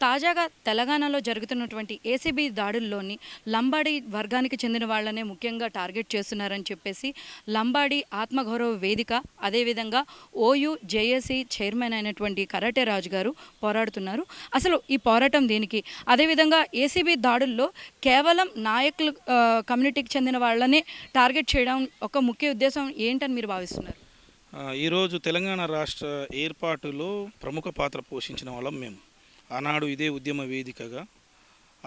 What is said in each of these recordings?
తాజాగా తెలంగాణలో జరుగుతున్నటువంటి ఏసీబీ దాడుల్లోని లంబాడి వర్గానికి చెందిన వాళ్ళనే ముఖ్యంగా టార్గెట్ చేస్తున్నారని చెప్పేసి లంబాడి ఆత్మగౌరవ వేదిక అదేవిధంగా ఓయూ జేఏసీ చైర్మన్ అయినటువంటి కరాటే రాజు గారు పోరాడుతున్నారు. అసలు ఈ పోరాటం దేనికి? అదేవిధంగా ఏసీబీ దాడుల్లో కేవలం నాయకులు కమ్యూనిటీకి చెందిన వాళ్ళనే టార్గెట్ చేయడం ఒక ముఖ్య ఉద్దేశం ఏంటని మీరు భావిస్తున్నారు? ఈరోజు తెలంగాణ రాష్ట్ర ఏర్పాటులో ప్రముఖ పాత్ర పోషించిన వాళ్ళం మేము. ఆనాడు ఇదే ఉద్యమ వేదికగా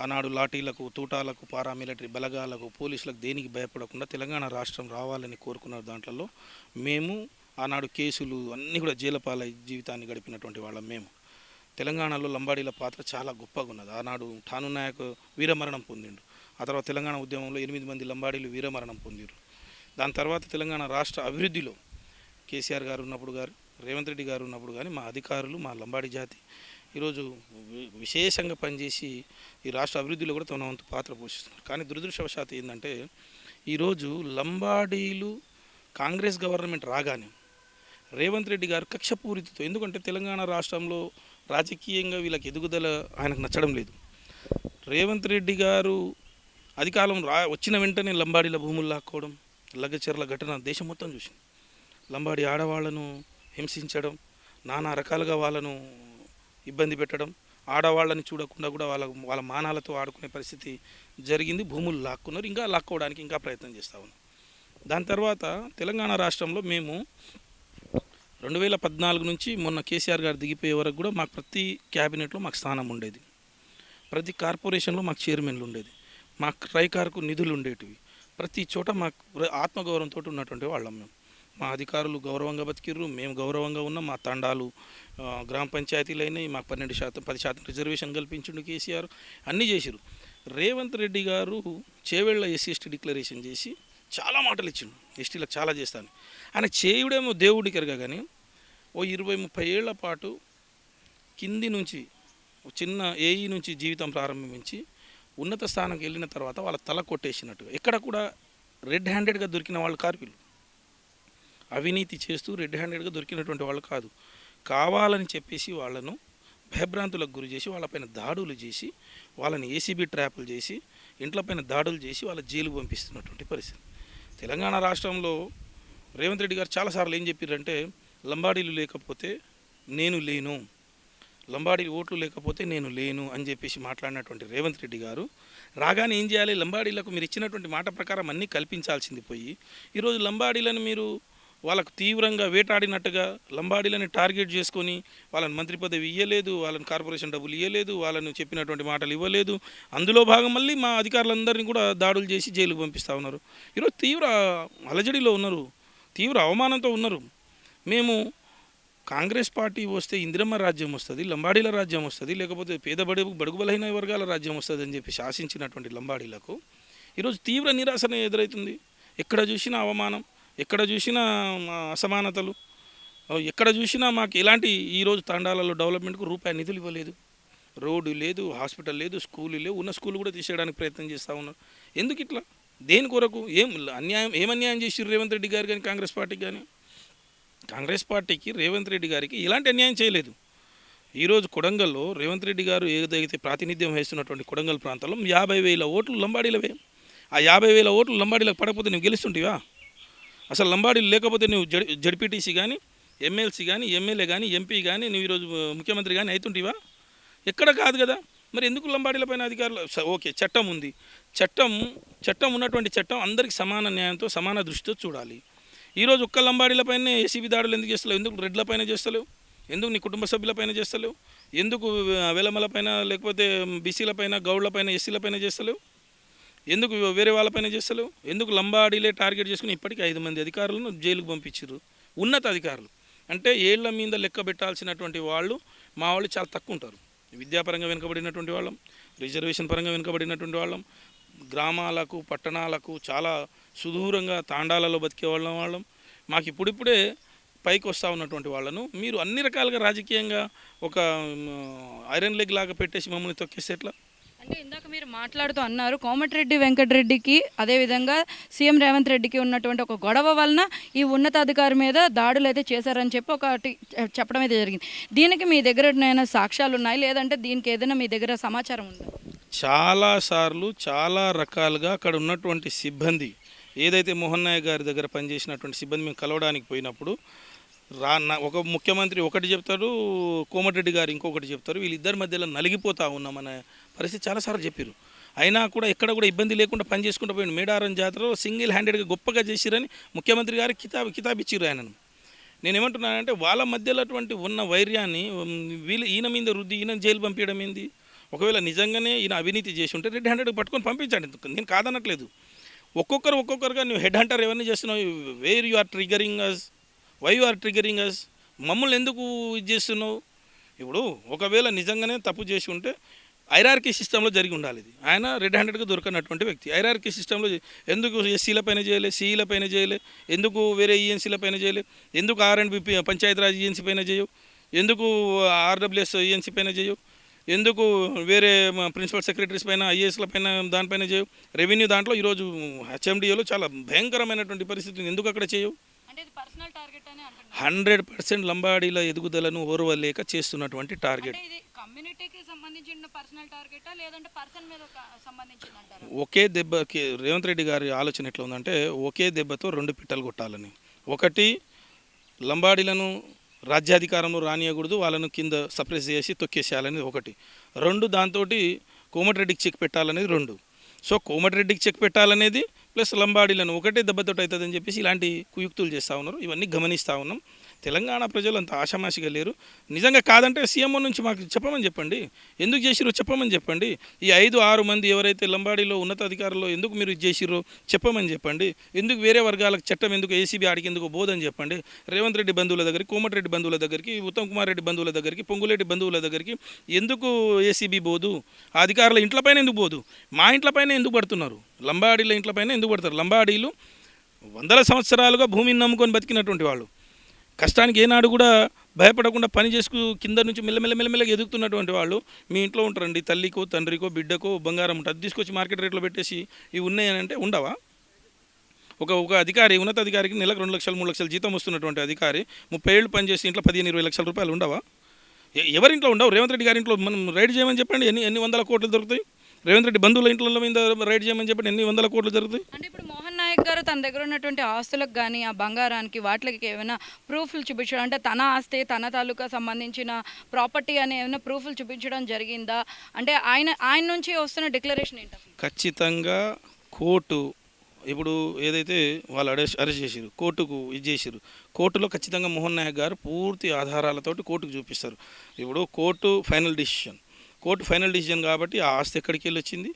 ఆనాడు లాఠీలకు, తూటాలకు, పారామిలిటరీ బలగాలకు, పోలీసులకు దేనికి భయపడకుండా తెలంగాణ రాష్ట్రం రావాలని కోరుకున్న దాంట్లో మేము ఆనాడు కేసులు అన్నీ కూడా జైలపాల జీవితాన్ని గడిపినటువంటి వాళ్ళం మేము. తెలంగాణలో లంబాడీల పాత్ర చాలా గొప్పగా ఉన్నది. ఆనాడు ఠాను నాయక్ వీరమరణం పొందిండు. ఆ తర్వాత తెలంగాణ ఉద్యమంలో 8 మంది లంబాడీలు వీరమరణం పొందిరు. దాని తర్వాత తెలంగాణ రాష్ట్ర అభివృద్ధిలో కేసీఆర్ గారు ఉన్నప్పుడు రేవంత్ రెడ్డి గారు ఉన్నప్పుడు కానీ మా అధికారులు, మా లంబాడి జాతి ఈరోజు విశేషంగా పనిచేసి ఈ రాష్ట్ర అభివృద్ధిలో కూడా తన వంతు పాత్ర పోషిస్తున్నారు. కానీ దురదృష్టవశాత్తు ఏంటంటే ఈరోజు లంబాడీలు కాంగ్రెస్ గవర్నమెంట్ రాగానే రేవంత్ రెడ్డి గారు కక్షపూరితతో, ఎందుకంటే తెలంగాణ రాష్ట్రంలో రాజకీయంగా వీళ్ళకి ఎదుగుదల ఆయనకు నచ్చడం లేదు. రేవంత్ రెడ్డి గారు అధికారం వచ్చిన వెంటనే లంబాడీల భూములు లాక్కోవడం, లగచర్ల ఘటన దేశం మొత్తం చూసింది. లంబాడి ఆడవాళ్లను హింసించడం, నానా రకాలుగా వాళ్ళను ఇబ్బంది పెట్టడం, ఆడవాళ్ళని చూడకుండా కూడా వాళ్ళ మానాలతో ఆడుకునే పరిస్థితి జరిగింది. భూములు లాక్కున్నారు, ఇంకా లాక్కోవడానికి ఇంకా ప్రయత్నం చేస్తూ ఉన్నాం. దాని తర్వాత తెలంగాణ రాష్ట్రంలో మేము 2014 నుంచి మొన్న కేసీఆర్ గారు దిగిపోయే వరకు కూడా మాకు ప్రతి క్యాబినెట్లో మాకు స్థానం ఉండేది, ప్రతి కార్పొరేషన్లో మాకు చైర్మన్లు ఉండేది, మాకు ట్రైకార్కు నిధులు ఉండేటివి, ప్రతి చోట మాకు ఆత్మగౌరవంతో ఉన్నటువంటి వాళ్ళం మేము. మా అధికారులు గౌరవంగా బతికిర్రు, మేము గౌరవంగా ఉన్నాం. మా తండాలు గ్రామ పంచాయతీలు అయినాయి, మాకు 12%, 10% రిజర్వేషన్ కల్పించిండు కేసీఆర్, అన్నీ చేసిరు. రేవంత్ రెడ్డి గారు చేవెళ్ళ ఎస్సీ డిక్లరేషన్ చేసి చాలా మాటలు ఇచ్చిండు, ఎస్టీలకు చాలా చేస్తాను. ఆయన చేయుడేమో దేవుడికి ఎరగా, కానీ ఓ 20-30 ఏళ్ల పాటు కింది నుంచి చిన్న ఏఈ నుంచి జీవితం ప్రారంభించి ఉన్నత స్థానంకి వెళ్ళిన తర్వాత వాళ్ళ తల కొట్టేసినట్టుగా ఎక్కడ కూడా రెడ్ హ్యాండెడ్గా దొరికిన వాళ్ళు కార్మికులు, అవినీతి చేస్తూ రెడ్ హ్యాండెడ్గా దొరికినటువంటి వాళ్ళు కాదు. కావాలని చెప్పేసి వాళ్ళను భయభ్రాంతులకు గురి చేసి వాళ్ళపైన దాడులు చేసి, వాళ్ళని ఏసీబీ ట్రాపులు చేసి, ఇంట్లపైన దాడులు చేసి వాళ్ళ జైలుకు పంపిస్తున్నటువంటి పరిస్థితి. తెలంగాణ రాష్ట్రంలో రేవంత్ రెడ్డి గారు చాలాసార్లు ఏం చెప్పారంటే, లంబాడీలు లేకపోతే నేను లేను, లంబాడీ ఓట్లు లేకపోతే నేను లేను అని చెప్పేసి మాట్లాడినటువంటి రేవంత్ రెడ్డి గారు రాగానే ఏం చేయాలి? లంబాడీలకు మీరు ఇచ్చినటువంటి మాట ప్రకారం అన్నీ కల్పించాల్సింది పోయి ఈరోజు లంబాడీలను మీరు వాళ్ళకు తీవ్రంగా వేటాడినట్టుగా లంబాడీలని టార్గెట్ చేసుకొని వాళ్ళని మంత్రి పదవి ఇవ్వలేదు, వాళ్ళని కార్పొరేషన్ డబ్బులు ఇవ్వలేదు, వాళ్ళని చెప్పినటువంటి మాటలు ఇవ్వలేదు. అందులో భాగం మళ్ళీ మా అధికారులందరినీ కూడా దాడులు చేసి జైలుకు పంపిస్తూ ఉన్నారు. ఈరోజు తీవ్ర అలజడిలో ఉన్నారు, తీవ్ర అవమానంతో ఉన్నారు. మేము కాంగ్రెస్ పార్టీ వస్తే ఇందిరమ్మ రాజ్యం వస్తుంది, లంబాడీల రాజ్యం వస్తుంది, లేకపోతే బడుగు బలహీన వర్గాల రాజ్యం వస్తుంది అని చెప్పి శాసించినటువంటి లంబాడీలకు ఈరోజు తీవ్ర నిరాశన ఎదురవుతుంది. ఎక్కడ చూసినా అవమానం, ఎక్కడ చూసినా అసమానతలు, ఎక్కడ చూసినా మాకు ఎలాంటి ఈరోజు తాండాలలో డెవలప్మెంట్కు రూపాయి నిధులు ఇవ్వలేదు, రోడ్డు లేదు, హాస్పిటల్ లేదు, స్కూలు లేవు, ఉన్న స్కూల్ కూడా తీసేయడానికి ప్రయత్నం చేస్తూ ఉన్నారు. ఎందుకు ఇట్లా? దేని కొరకు? ఏం అన్యాయం చేసిర్రు రేవంత్ రెడ్డి గారు కానీ కాంగ్రెస్ పార్టీకి కానీ? కాంగ్రెస్ పార్టీకి రేవంత్ రెడ్డి గారికి ఎలాంటి అన్యాయం చేయలేదు. ఈరోజు కొడంగల్లో రేవంత్ రెడ్డి గారు ఏదైతే ప్రాతినిధ్యం వహిస్తున్నటువంటి కొడంగల్ ప్రాంతంలో 50,000 ఓట్లు లంబాడీలవే. ఆ 50,000 ఓట్లు లంబాడీలకు పడకపోతే నువ్వు గెలుస్తుంటివా? అసలు లంబాడీలు లేకపోతే నువ్వు జడ్పీటీసీ కానీ, ఎమ్మెల్సీ కానీ, ఎమ్మెల్యే కానీ, ఎంపీ కానీ, నువ్వు ఈరోజు ముఖ్యమంత్రి కానీ అవుతుంటివా? ఎక్కడ కాదు కదా. మరి ఎందుకు లంబాడీలపైన అధికారులు? ఓకే, చట్టం ఉంది, చట్టం ఉన్నటువంటి చట్టం అందరికీ సమాన న్యాయంతో సమాన దృష్టితో చూడాలి. ఈరోజు ఒక్క లంబాడీలపైన ఏసీబీ దాడులు ఎందుకు చేస్తలేవు? ఎందుకు రెడ్లపైన చేస్తలేవు? ఎందుకు నీ కుటుంబ సభ్యులపైన చేస్తలేవు? ఎందుకు వెలమలపైన, లేకపోతే బీసీలపైన, గౌడ్లపైన, ఎస్సీలపైన చేస్తలేవు? ఎందుకు వేరే వాళ్ళపైన చేస్తలేవు? ఎందుకు లంబాడీలే టార్గెట్ చేసుకుని ఇప్పటికీ 5 మంది అధికారులను జైలుకు పంపించారు, ఉన్నత అధికారులు. అంటే ఏళ్ల మీద లెక్క పెట్టాల్సినటువంటి వాళ్ళు మా వాళ్ళు చాలా తక్కువ ఉంటారు. విద్యాపరంగా వెనుకబడినటువంటి వాళ్ళం, రిజర్వేషన్ పరంగా వెనుకబడినటువంటి వాళ్ళం, గ్రామాలకు పట్టణాలకు చాలా సుదూరంగా తాండాలలో బతికే వాళ్ళం. మాకు ఇప్పుడిప్పుడే పైకి వస్తూ ఉన్నటువంటి వాళ్ళను మీరు అన్ని రకాలుగా రాజకీయంగా ఒక ఐరన్ లెగ్ లాగా పెట్టేసి మమ్మల్ని తొక్కేస్తే ఎట్లా? అంటే ఇందాక మీరు మాట్లాడుతూ అన్నారు కోమటిరెడ్డి వెంకటరెడ్డికి అదేవిధంగా సీఎం రేవంత్ రెడ్డికి ఉన్నటువంటి ఒక గొడవ వలన ఈ ఉన్నతాధికారి మీద దాడులు అయితే చేశారని చెప్పి ఒకటి చెప్పడం అయితే జరిగింది. దీనికి మీ దగ్గర ఏమైనా సాక్ష్యాలు ఉన్నాయి, లేదంటే దీనికి ఏదైనా మీ దగ్గర సమాచారం ఉందా? చాలా సార్లు చాలా రకాలుగా అక్కడ ఉన్నటువంటి సిబ్బంది ఏదైతే మోహన్ నాయక్ గారి దగ్గర పనిచేసినటువంటి సిబ్బంది మేము కలవడానికి పోయినప్పుడు ఒక ముఖ్యమంత్రి ఒకటి చెప్తారు, కోమటిరెడ్డి గారు ఇంకొకటి చెప్తారు, వీళ్ళిద్దరి మధ్యలో నలిగిపోతా ఉన్నామనే పరిస్థితి చాలాసార్లు చెప్పారు. అయినా కూడా ఎక్కడ కూడా ఇబ్బంది లేకుండా పని చేసుకుంటూ పోయింది. మేడారం జాతరలో సింగిల్ హ్యాండెడ్గా గొప్పగా చేసిరని ముఖ్యమంత్రి గారు కితాబ్ ఇచ్చిర్రు ఆయనను. నేనేమంటున్నానంటే వాళ్ళ మధ్యలో అటువంటి ఉన్న వైర్యాన్ని ఈయన మీద రుద్ది ఈయన జైలు పంపించడం ఏంది? ఒకవేళ నిజంగానే ఈయన అవినీతి చేసి ఉంటే రెడ్ హ్యాండెడ్ పట్టుకొని పంపించండి, నేను కాదనట్లేదు. ఒక్కొక్కరుగా నువ్వు హెడ్ హంటర్ ఎవరిని చేస్తున్నావు? Where you are triggering us, why you are triggering us, మమ్మల్ని ఎందుకు ఇది చేస్తున్నావు? ఇప్పుడు ఒకవేళ నిజంగానే తప్పు చేసి ఉంటే ఐరార్కీ సిస్టంలో జరిగి ఉండాలి. ఇది ఆయన రెడ్ హ్యాండెడ్గా దొరకనటువంటి వ్యక్తి. ఐరార్కీ సిస్టంలో ఎందుకు ఎస్సీల పైన చేయలే, సిఈల పైన చేయలే, ఎందుకు వేరే ఈఎన్సీల పైన చేయలే, ఎందుకు ఆర్ఎండ్బి పంచాయతీరాజ్ ఈఎన్సీ పైన చేయవు, ఎందుకు ఆర్డబ్ల్యూఎస్ ఈఎన్సీ పైన చేయవు, ఎందుకు వేరే ప్రిన్సిపల్ సెక్రటరీస్ పైన ఐఏఎస్ల పైన దానిపైన చేయవు, రెవెన్యూ దాంట్లో ఈరోజు హెచ్ఎండిఏలో చాలా భయంకరమైనటువంటి పరిస్థితులు ఎందుకు అక్కడ చేయవు? 100% లంబాడీల ఎదుగుదలను ఓర్వలేక చేస్తున్నటువంటి టార్గెట్. కమ్యూనిటీకి సంబంధించిన పర్సనల్ టార్గెటా లేదంటే పర్సన్ మీద సంబంధించిందంటారా? ఒకే దెబ్బకి రేవంత్ రెడ్డి గారి ఆలోచన ఎట్లా ఉందంటే ఒకే దెబ్బతో 2 పిట్టలు కొట్టాలని. ఒకటి, లంబాడీలను రాజ్యాధికారంలో రానియకూడదు, వాళ్ళను కింద సప్రెస్ చేసి తొక్కేసేయాలనేది ఒకటి. 2, దాంతో కోమటిరెడ్డికి చెక్ పెట్టాలనేది 2. సో కోమటిరెడ్డికి చెక్ పెట్టాలనేది ప్లస్ లంబాడీలను ఒకటే దెబ్బతోటి అవుతుందని చెప్పేసి ఇలాంటి కుయుక్తులు చేస్తూ ఉన్నారు. ఇవన్నీ గమనిస్తూ ఉన్నాం. తెలంగాణ ప్రజలు అంత ఆషామాషిగా లేరు. నిజంగా కాదంటే సీఎంఓ నుంచి మాకు చెప్పమని చెప్పండి, ఎందుకు చేసిరో చెప్పమని చెప్పండి. ఈ 5-6 మంది ఎవరైతే లంబాడీలో ఉన్నతాధికారులు ఎందుకు మీరు ఇది చేసిరో చెప్పమని చెప్పండి. ఎందుకు వేరే వర్గాలకు చట్టం ఎందుకు ఏసీబీ ఆడికి ఎందుకు బోధని చెప్పండి. రేవంత్ రెడ్డి బంధువుల దగ్గరికి, కోమటిరెడ్డి బంధువుల దగ్గరికి, ఉత్తమ్ కుమార్ రెడ్డి బంధువుల దగ్గరికి, పొంగులేటి బంధువుల దగ్గరికి ఎందుకు ఏసీబీ బోదు? ఆ అధికారుల ఇంట్లపైన ఎందుకు బోదు? మా ఇంట్లపైన ఎందుకు పడుతున్నారు? లంబాడీల ఇంట్లపైన ఎందుకు పడతారు? లంబాడీలు వందల సంవత్సరాలుగా భూమిని నమ్ముకొని బతికినటువంటి వాళ్ళు, కష్టానికి ఏనాడు కూడా భయపడకుండా పని చేసుకు కింద నుంచి మెల్లమెల్లగా ఎదుగుతున్నటువంటి వాళ్ళు మీ ఇంట్లో ఉంటారండి. తల్లికో తండ్రికో బిడ్డకో బంగారం ఉంటుంది, అది తీసుకొచ్చి మార్కెట్ రేట్లో పెట్టేసి ఇవి ఉన్నాయని అంటే ఉండవా? ఒక అధికారి, ఉన్నతాధికారికి నెలకు 2 లక్షలు 3 లక్షలు జీతం వస్తున్నటువంటి అధికారి 30 ఏళ్ళు పనిచేసి ఇంట్లో 15-20 లక్షల రూపాయలు ఉండవా? ఎవరింట్లో ఉండవు? రేవంత్ రెడ్డి గారి ఇంట్లో మనం రైడ్ చేయమని చెప్పండి, ఎన్ని వందల కోట్లు దొరుకుతాయి. రేవంత్ రెడ్డి బంధువుల ఇంట్లో మీద రైడ్ చేయమని చెప్పండి, ఎన్ని వందల కోట్లు జరుగుతాయి. అంటే ఇప్పుడు మోహన్ నాయక్ గారు తన దగ్గర ఉన్నటువంటి ఆస్తులకు కానీ ఆ బంగారానికి వాటికి ఏమైనా ప్రూఫ్లు చూపించడం, అంటే తన ఆస్తి తన తాలూకా సంబంధించిన ప్రాపర్టీ అనే ఏమైనా ప్రూఫ్లు చూపించడం జరిగిందా? అంటే ఆయన నుంచి వస్తున్న డిక్లరేషన్ ఏంటి? ఖచ్చితంగా కోర్టు ఇప్పుడు ఏదైతే వాళ్ళు అరెస్ట్ చేసారు, కోర్టుకు ఇది చేసారు, కోర్టులో ఖచ్చితంగా మోహన్ నాయక్ గారు పూర్తి ఆధారాలతోటి కోర్టుకు చూపిస్తారు. ఇప్పుడు కోర్టు ఫైనల్ డిసిషన్ కాబట్టి ఆ ఆస్తి ఎక్కడికి వెళ్ళి వచ్చింది,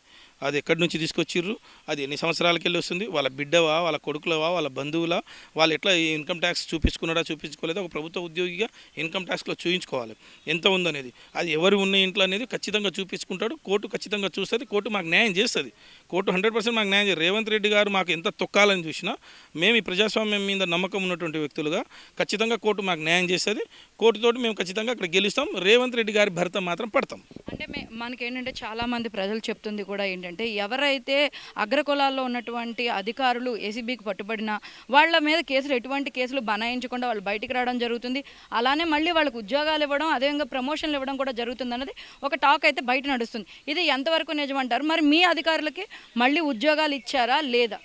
అది ఎక్కడి నుంచి తీసుకొచ్చిర్రు, అది ఎన్ని సంవత్సరాలకి వెళ్ళి వస్తుంది, వాళ్ళ బిడ్డవా, వాళ్ళ కొడుకులవా, వాళ్ళ బంధువులా, వాళ్ళు ఎట్లా ఇన్కమ్ ట్యాక్స్ చూపించుకోలేదా? ఒక ప్రభుత్వ ఉద్యోగిగా ఇన్కమ్ ట్యాక్స్లో చూపించుకోవాలి ఎంత ఉందనేది. అది ఎవరు ఉన్న ఇంట్లో అనేది ఖచ్చితంగా చూపించుకుంటాడు. కోర్టు ఖచ్చితంగా చూస్తుంది, కోర్టు మాకు న్యాయం చేస్తుంది. కోర్టు 100% మాకు న్యాయం చేస్తుంది. రేవంత్ రెడ్డి గారు మాకు ఎంత తొక్కాలని చూసినా మేము ఈ ప్రజాస్వామ్యం మీద నమ్మకం ఉన్నటువంటి వ్యక్తులుగా ఖచ్చితంగా కోర్టు మాకు న్యాయం చేస్తుంది. కోర్టుతోటి మేము ఖచ్చితంగా అక్కడ గెలుస్తాం. రేవంత్ రెడ్డి గారి భర్త మాత్రం పడతాం. అంటే మనకేంటంటే చాలామంది ప్రజలు చెప్తుంది కూడా ఏంటంటే ఎవరైతే అగ్రకులాల్లో ఉన్నటువంటి అధికారులు ఏసీబీకి పట్టుబడినా వాళ్ళ మీద ఎటువంటి కేసులు బనాయించకుండా వాళ్ళు బయటికి రావడం జరుగుతుంది. అలానే మళ్ళీ వాళ్ళకు ఉద్యోగాలు ఇవ్వడం, అదేవిధంగా ప్రమోషన్లు ఇవ్వడం కూడా జరుగుతుంది అన్నది ఒక టాక్ అయితే బయట నడుస్తుంది. ఇది ఎంతవరకు నిజమంటారు? మరి మీ అధికారులకి మళ్ళీ ఉద్యోగాలు ఇచ్చారా లేదా?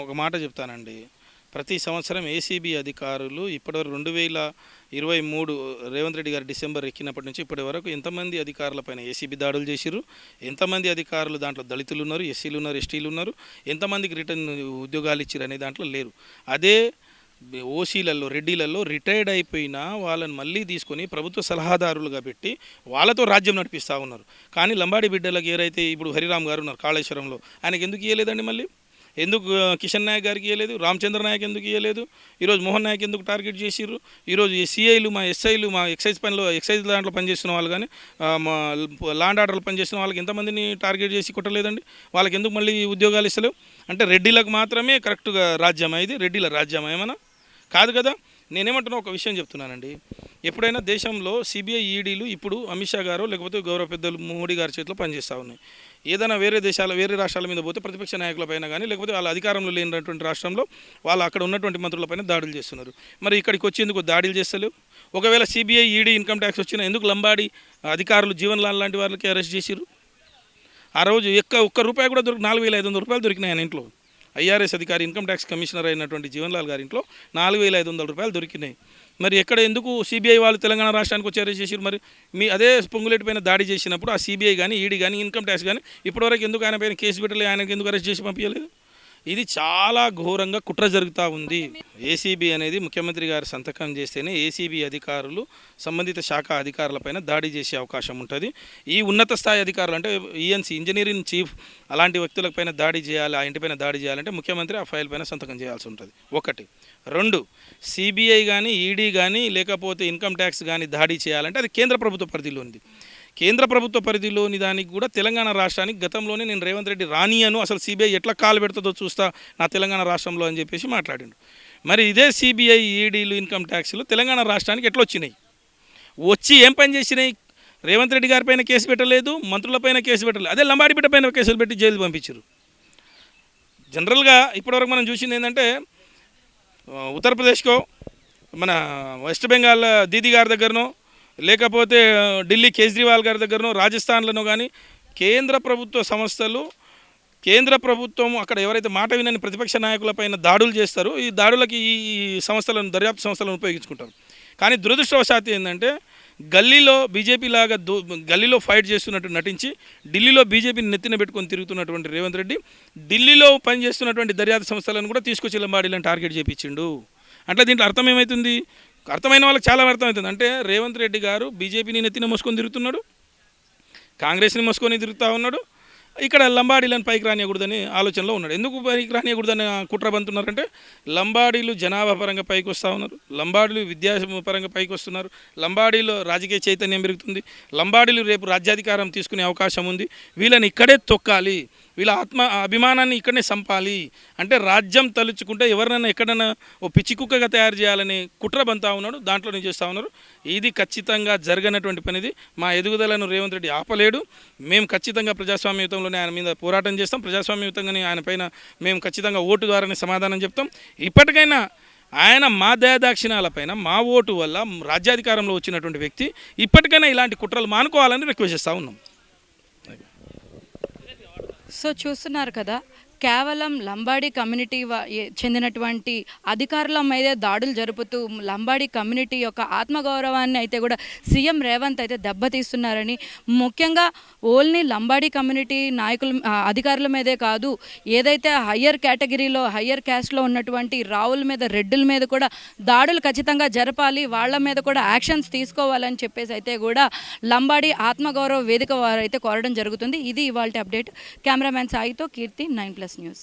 ఒక మాట చెప్తానండి. ప్రతి సంవత్సరం ఏసీబీ అధికారులు ఇప్పటివరకు 2023 రేవంత్ రెడ్డి గారు డిసెంబర్ ఎక్కినప్పటి నుంచి ఇప్పటి వరకు ఎంతమంది అధికారులపైన ఏసీబీ దాడులు చేసిరు, ఎంతమంది అధికారులు దాంట్లో దళితులు ఉన్నారు, ఎస్సీలు ఉన్నారు, ఎస్టీలు ఉన్నారు, ఎంతమందికి రిటర్న్ ఉద్యోగాలు ఇచ్చారు అనే దాంట్లో లేరు. అదే ఓసీలలో, రెడ్డిలలో రిటైర్డ్ అయిపోయినా వాళ్ళని మళ్ళీ తీసుకొని ప్రభుత్వ సలహాదారులుగా పెట్టి వాళ్ళతో రాజ్యం నడిపిస్తూ ఉన్నారు. కానీ లంబాడి బిడ్డలకు ఎవరైతే ఇప్పుడు హరిరామ్ గారు ఉన్నారు కాళేశ్వరంలో, ఆయనకి ఎందుకు ఇవ్వలేదండి? మళ్ళీ ఎందుకు కిషన్ నాయక్ గారికి ఇవ్వలేదు? రామచంద్ర నాయక్ ఎందుకు ఇవ్వలేదు? ఈరోజు మోహన్ నాయక్ ఎందుకు టార్గెట్ చేసిర్రు? ఈరోజు సిఐలు, మా ఎస్ఐలు, మా ఎక్సైజ్ దాంట్లో పనిచేస్తున్న వాళ్ళు కానీ మా ల్యాండ్ ఆర్డర్లు పనిచేస్తున్న వాళ్ళకి ఎంతమందిని టార్గెట్ చేసి కొట్టలేదండి? వాళ్ళకి ఎందుకు మళ్ళీ ఉద్యోగాలు ఇస్తలేవు? అంటే రెడ్డిలకు మాత్రమే కరెక్ట్గా రాజ్యమా? ఇది రెడ్డిల రాజ్యమా? ఏమన్నా కాదు కదా. నేనేమంటున్నా ఒక విషయం చెప్తున్నానండి. ఎప్పుడైనా దేశంలో సిబిఐ ఈడీలు ఇప్పుడు అమిత్ షా గారు లేకపోతే గౌరవ పెద్దలు మోడీ గారి చేతిలో పనిచేస్తూ ఉన్నాయి. ఏదైనా వేరే రాష్ట్రాల మీద పోతే ప్రతిపక్ష నాయకులపైన కానీ లేకపోతే వాళ్ళ అధికారంలో లేనటువంటి రాష్ట్రంలో వాళ్ళు అక్కడ ఉన్నటువంటి మంత్రులపైన దాడులు చేస్తున్నారు. మరి ఇక్కడికి వచ్చేందుకు దాడులు చేస్తలేవు. ఒకవేళ సిబిఐ ఈడీ ఇన్కమ్ ట్యాక్స్ వచ్చినా ఎందుకు లంబాడి అధికారులు జీవన్ లాల్ లాంటి వాళ్ళకి అరెస్ట్ చేసిరు? ఆ రోజు ఒక్క రూపాయి కూడా 4,500 రూపాయలు దొరికినాయి ఆయన ఇంట్లో. ఐఆర్ఎస్ అధికారి ఇన్కమ్ ట్యాక్స్ కమిషనర్ అయినటువంటి జీవన్ లాల్ గారి ఇంట్లో 4,500 రూపాయలు దొరికినాయి. మరి ఎక్కడ ఎందుకు సిబిఐ వాళ్ళు తెలంగాణ రాష్ట్రానికి వచ్చి అరెస్ట్ చేసిరు? మరి మీ అదే పొంగులేటి పైన దాడి చేసినప్పుడు ఆ సిబిఐ కానీ ఈడీ కానీ ఇన్కమ్ ట్యాక్స్ కానీ ఇప్పటివరకు ఎందుకు ఆయన పైన కేసు పెట్టలేదు? ఆయనకు ఎందుకు అరెస్ట్ చేసి పంపించలేదు? ఇది చాలా ఘోరంగా కుట్ర జరుగుతూ ఉంది. ఏసీబీ అనేది ముఖ్యమంత్రి గారు సంతకం చేస్తేనే ఏసీబీ అధికారులు సంబంధిత శాఖ అధికారులపైన దాడి చేసే అవకాశం ఉంటుంది. ఈ ఉన్నత స్థాయి అధికారులు అంటే ఈఎన్సీ ఇంజనీరింగ్ చీఫ్ అలాంటి వ్యక్తులపైన దాడి చేయాలి, ఆ ఇంటిపైన దాడి చేయాలంటే ముఖ్యమంత్రి ఆ ఫైల్ పైన సంతకం చేయాల్సి ఉంటుంది. 1. 2, సిబిఐ కానీ ఈడీ కానీ లేకపోతే ఇన్కమ్ ట్యాక్స్ కానీ దాడి చేయాలంటే అది కేంద్ర ప్రభుత్వ పరిధిలో ఉంది. కేంద్ర ప్రభుత్వ పరిధిలోని దానికి కూడా తెలంగాణ రాష్ట్రానికి గతంలోనే నేను రేవంత్ రెడ్డి రానియను, అసలు సిబిఐ ఎట్లా కాలు పెడుతుందో చూస్తా నా తెలంగాణ రాష్ట్రంలో అని చెప్పేసి మాట్లాడిండు. మరి ఇదే సిబిఐ ఈడీలు ఇన్కమ్ ట్యాక్స్లు తెలంగాణ రాష్ట్రానికి ఎట్లా వచ్చినాయి? వచ్చి ఏం పని చేసినాయి? రేవంత్ రెడ్డి గారి పైన కేసు పెట్టలేదు, మంత్రులపైన కేసు పెట్టలేదు, అదే లంబాడి బిడ్డ పైన కేసులు పెట్టి జైలు పంపించారు. జనరల్గా ఇప్పటివరకు మనం చూసింది ఏంటంటే ఉత్తరప్రదేశ్కో మన వెస్ట్ బెంగాల్ దీదీ గారి దగ్గరనో లేకపోతే ఢిల్లీ కేజ్రీవాల్ గారి దగ్గరనో రాజస్థాన్లోనో కానీ కేంద్ర ప్రభుత్వ సంస్థలు కేంద్ర ప్రభుత్వం అక్కడ ఎవరైతే మాట వినని ప్రతిపక్ష నాయకులపైన దాడులు చేస్తారో ఈ దాడులకి ఈ సంస్థలను దర్యాప్తు సంస్థలను ఉపయోగించుకుంటారు. కానీ దురదృష్టవశాత్తు ఏంటంటే గల్లీలో బీజేపీ లాగా గల్లీలో ఫైట్ చేస్తున్నట్టు నటించి ఢిల్లీలో బీజేపీని నెత్తిన పెట్టుకొని తిరుగుతున్నటువంటి రేవంత్ రెడ్డి ఢిల్లీలో పనిచేస్తున్నటువంటి దర్యాప్తు సంస్థలను కూడా తీసుకొచ్చి లంబాడీలను టార్గెట్ చేయించిండు. అంటే దీంట్లో అర్థం ఏమవుతుంది? అర్థమైన వాళ్ళకి చాలా అర్థమవుతుంది. అంటే రేవంత్ రెడ్డి గారు బీజేపీని నెత్తిన మోసుకొని తిరుగుతున్నాడు, కాంగ్రెస్ని మోసుకొని తిరుగుతూ ఉన్నాడు, ఇక్కడ లంబాడీలను పైకి రానియకూడదని ఆలోచనలో ఉన్నాడు. ఎందుకు పైకి రానియకూడదని కుట్ర బంతున్నారంటే లంబాడీలు జనాభా పరంగా పైకి వస్తూ ఉన్నారు, లంబాడీలు విద్యా పరంగా పైకి వస్తున్నారు, లంబాడీలో రాజకీయ చైతన్యం పెరుగుతుంది, లంబాడీలు రేపు రాజ్యాధికారం తీసుకునే అవకాశం ఉంది, వీళ్ళని ఇక్కడే తొక్కాలి, వీళ్ళ అభిమానాన్ని ఇక్కడనే సంపాలి అంటే రాజ్యం తలుచుకుంటే ఎవరినైనా ఎక్కడైనా ఓ పిచ్చి కుక్కగా తయారు చేయాలని కుట్ర బంతా ఉన్నాడు. దాంట్లోనే చేస్తూ ఉన్నారు. ఇది ఖచ్చితంగా జరగనటువంటి పనిది. మా ఎదుగుదలను రేవంత్ రెడ్డి ఆపలేడు. మేము ఖచ్చితంగా ప్రజాస్వామ్యయుతంలోనే ఆయన మీద పోరాటం చేస్తాం. ప్రజాస్వామ్యయుతంగానే ఆయన పైన మేము ఖచ్చితంగా ఓటు ద్వారానే సమాధానం చెప్తాం. ఇప్పటికైనా ఆయన మా దయాదాక్షిణాలపైన మా ఓటు వల్ల రాజ్యాధికారంలో వచ్చినటువంటి వ్యక్తి ఇప్పటికైనా ఇలాంటి కుట్రలు మానుకోవాలని రిక్వెస్ట్ చేస్తూ ఉన్నాం. సో చూస్తున్నారు కదా, కేవలం లంబాడీ కమ్యూనిటీ చెందినటువంటి అధికారుల మీదే దాడులు జరుపుతూ లంబాడీ కమ్యూనిటీ యొక్క ఆత్మగౌరవాన్ని అయితే కూడా సీఎం రేవంత్ అయితే దెబ్బతీస్తున్నారని, ముఖ్యంగా ఓన్లీ లంబాడీ కమ్యూనిటీ నాయకుల అధికారుల మీదే కాదు, ఏదైతే హయ్యర్ కేటగిరీలో హయ్యర్ క్యాస్ట్లో ఉన్నటువంటి రావుల మీద రెడ్డుల మీద కూడా దాడులు ఖచ్చితంగా జరపాలి, వాళ్ళ మీద కూడా యాక్షన్స్ తీసుకోవాలని చెప్పేసి అయితే కూడా లంబాడీ ఆత్మగౌరవ వేదిక వారు అయితే కోరడం జరుగుతుంది. ఇది ఇవాళ అప్డేట్. కెమెరామ్యాన్ సాయితో కీర్తి, 9+ న్యూస్.